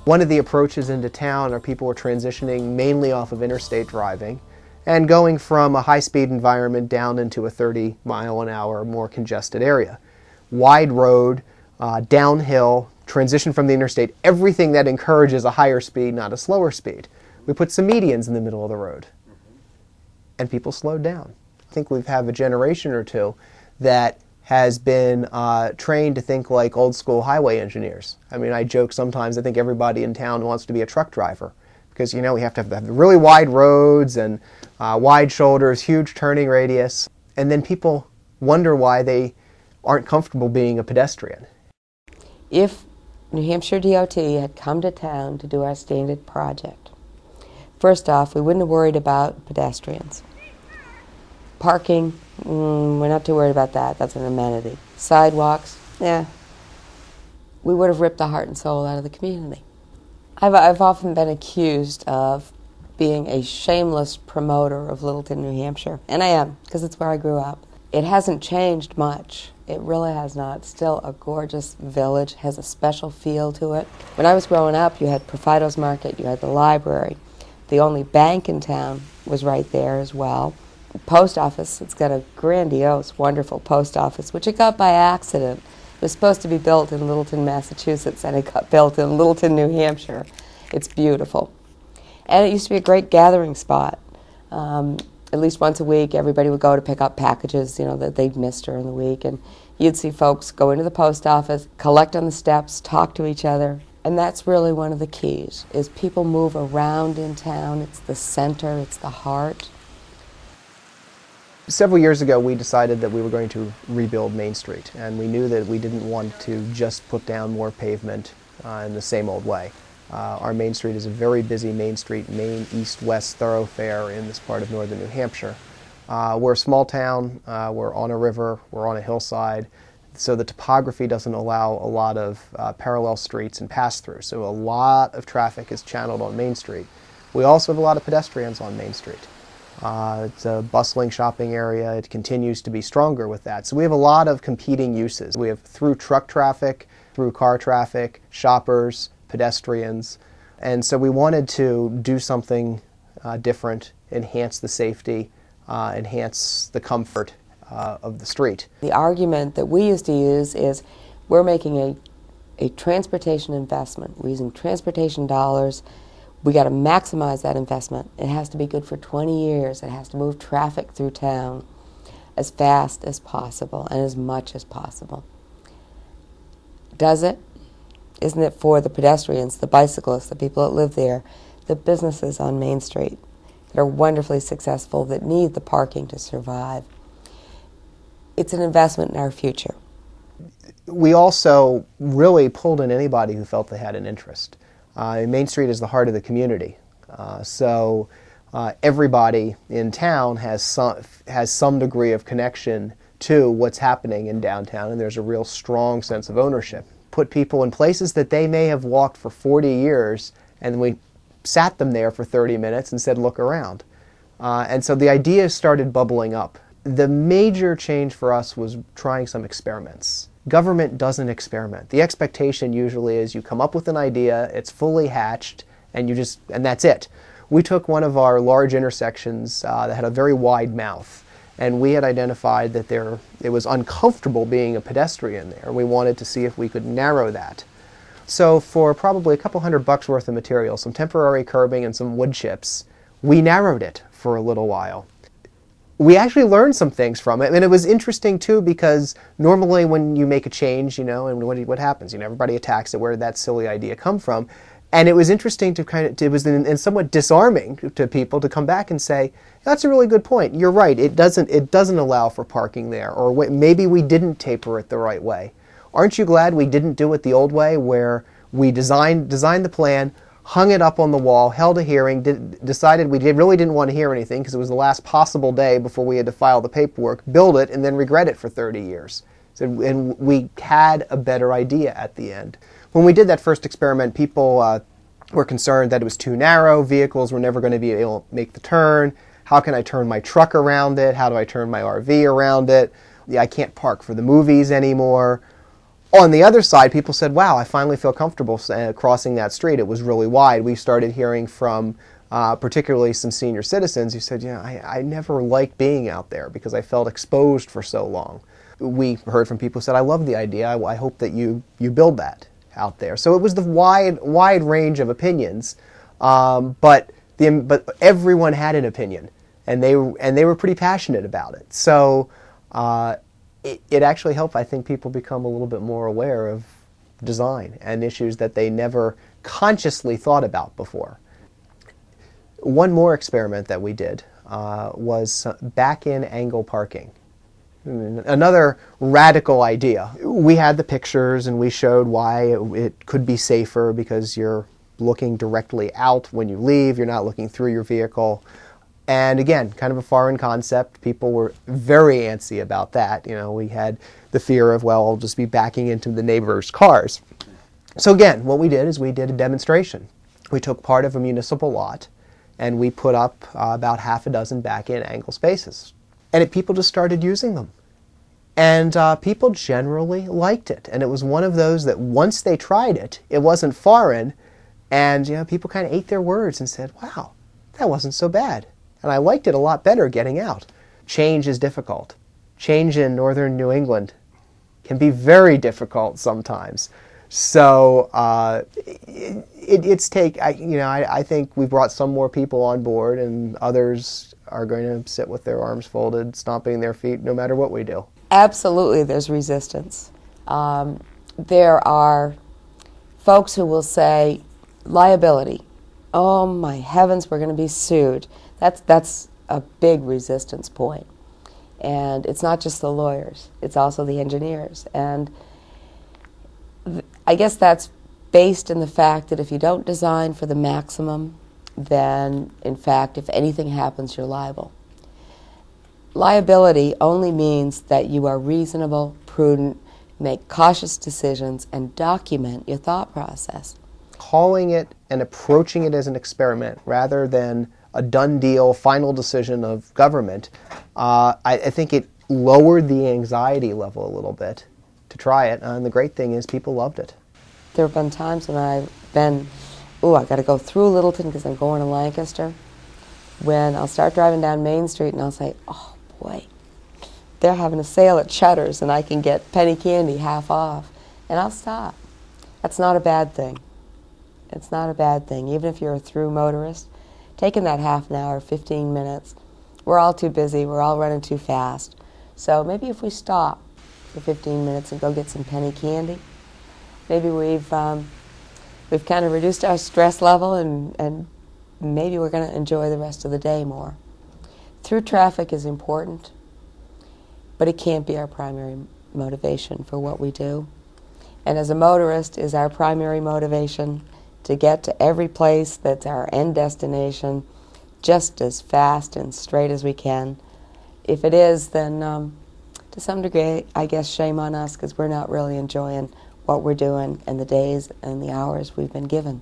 One of the approaches into town are people were transitioning mainly off of interstate driving and going from a high-speed environment down into a 30-mile-an-hour more congested area. Wide road, downhill, transition from the interstate, everything that encourages a higher speed, not a slower speed. We put some medians in the middle of the road, and people slowed down. I think we've had a generation or two that has been trained to think like old school highway engineers. I mean, I joke sometimes, I think everybody in town wants to be a truck driver because, you know, we have to have really wide roads and wide shoulders, huge turning radius, and then people wonder why they aren't comfortable being a pedestrian. If New Hampshire DOT had come to town to do our standard project, first off, we wouldn't have worried about pedestrians. Parking, we're not too worried about that. That's an amenity. Sidewalks, yeah. We would have ripped the heart and soul out of the community. I've often been accused of being a shameless promoter of Littleton, New Hampshire. And I am, because it's where I grew up. It hasn't changed much. It really has not. It's still a gorgeous village, has a special feel to it. When I was growing up, you had Profido's Market, you had the library. The only bank in town was right there as well. Post office, it's got a grandiose, wonderful post office, which it got by accident. It was supposed to be built in Littleton, Massachusetts, and it got built in Littleton, New Hampshire. It's beautiful. And it used to be a great gathering spot. At least once a week, everybody would go to pick up packages, you know, that they'd missed during the week, and you'd see folks go into the post office, collect on the steps, talk to each other. And that's really one of the keys, is people move around in town. It's the center, it's the heart. Several years ago, we decided that we were going to rebuild Main Street, and we knew that we didn't want to just put down more pavement in the same old way. Our Main Street is a very busy Main Street, main east-west thoroughfare in this part of northern New Hampshire. We're a small town, we're on a river, we're on a hillside, so the topography doesn't allow a lot of parallel streets and pass-through, so a lot of traffic is channeled on Main Street. We also have a lot of pedestrians on Main Street. It's a bustling shopping area. It continues to be stronger with that. So we have a lot of competing uses. We have through truck traffic, through car traffic, shoppers, pedestrians. And so we wanted to do something different, enhance the safety, enhance the comfort of the street. The argument that we used to use is we're making a transportation investment. We're using transportation dollars. We got to maximize that investment. It has to be good for 20 years. It has to move traffic through town as fast as possible and as much as possible. Does it? Isn't it for the pedestrians, the bicyclists, the people that live there, the businesses on Main Street that are wonderfully successful, that need the parking to survive? It's an investment in our future. We also really pulled in anybody who felt they had an interest. Main Street is the heart of the community, so everybody in town has some degree of connection to what's happening in downtown, and there's a real strong sense of ownership. Put people in places that they may have walked for 40 years, and we sat them there for 30 minutes and said, look around. And so the idea started bubbling up. The major change for us was trying some experiments. Government doesn't experiment. The expectation usually is you come up with an idea, it's fully hatched, and that's it. We took one of our large intersections that had a very wide mouth, and we had identified that it was uncomfortable being a pedestrian there. We wanted to see if we could narrow that. So for probably a couple $100 worth of material, some temporary curbing and some wood chips, we narrowed it for a little while. We actually learned some things from it, and it was interesting too, because normally when you make a change, you know, and what happens? You know, everybody attacks it. Where did that silly idea come from? And it was interesting to it was somewhat disarming to people to come back and say, that's a really good point. You're right. It doesn't allow for parking there, or maybe we didn't taper it the right way. Aren't you glad we didn't do it the old way, where we designed the plan, hung it up on the wall, held a hearing, decided we really didn't want to hear anything because it was the last possible day before we had to file the paperwork, build it, and then regret it for 30 years. So, and we had a better idea at the end. When we did that first experiment, people were concerned that it was too narrow, vehicles were never going to be able to make the turn. How can I turn my truck around it? How do I turn my RV around it? Yeah, I can't park for the movies anymore. On the other side, people said, wow, I finally feel comfortable crossing that street. It was really wide. We started hearing from particularly some senior citizens who said, yeah, I never liked being out there because I felt exposed for so long. We heard from people who said, I love the idea. I hope that you build that out there. So it was the wide range of opinions, but everyone had an opinion, and they were pretty passionate about it. So it actually helped, I think, people become a little bit more aware of design and issues that they never consciously thought about before. One more experiment that we did was back-in angle parking. Another radical idea. We had the pictures and we showed why it could be safer because you're looking directly out when you leave, you're not looking through your vehicle. And again, kind of a foreign concept. People were very antsy about that. You know, we had the fear of, well, I'll just be backing into the neighbors' cars. So again, what we did is we did a demonstration. We took part of a municipal lot and we put up about half a dozen back-in angle spaces. And people just started using them. And people generally liked it. And it was one of those that once they tried it, it wasn't foreign. And people kind of ate their words and said, wow, that wasn't so bad. And I liked it a lot better getting out. Change is difficult. Change in northern New England can be very difficult sometimes. So I think we brought some more people on board, and others are going to sit with their arms folded, stomping their feet, no matter what we do. Absolutely, there's resistance. There are folks who will say, liability. Oh my heavens, we're going to be sued. That's a big resistance point. And it's not just the lawyers, it's also the engineers. And I guess that's based in the fact that if you don't design for the maximum, then in fact, if anything happens, you're liable. Liability only means that you are reasonable, prudent, make cautious decisions, and document your thought process. Calling it and approaching it as an experiment rather than a done deal, final decision of government, I think it lowered the anxiety level a little bit to try it. And the great thing is people loved it. There have been times when I've been, I got to go through Littleton because I'm going to Lancaster, when I'll start driving down Main Street and I'll say, oh boy, they're having a sale at Cheddar's and I can get penny candy half off. And I'll stop. That's not a bad thing. It's not a bad thing. Even if you're a through motorist, taking that half an hour, 15 minutes, we're all too busy, we're all running too fast. So maybe if we stop for 15 minutes and go get some penny candy, maybe we've kind of reduced our stress level and maybe we're going to enjoy the rest of the day more. Through traffic is important, but it can't be our primary motivation for what we do. And as a motorist, is our primary motivation to get to every place that's our end destination just as fast and straight as we can. If it is, then to some degree, I guess shame on us because we're not really enjoying what we're doing and the days and the hours we've been given.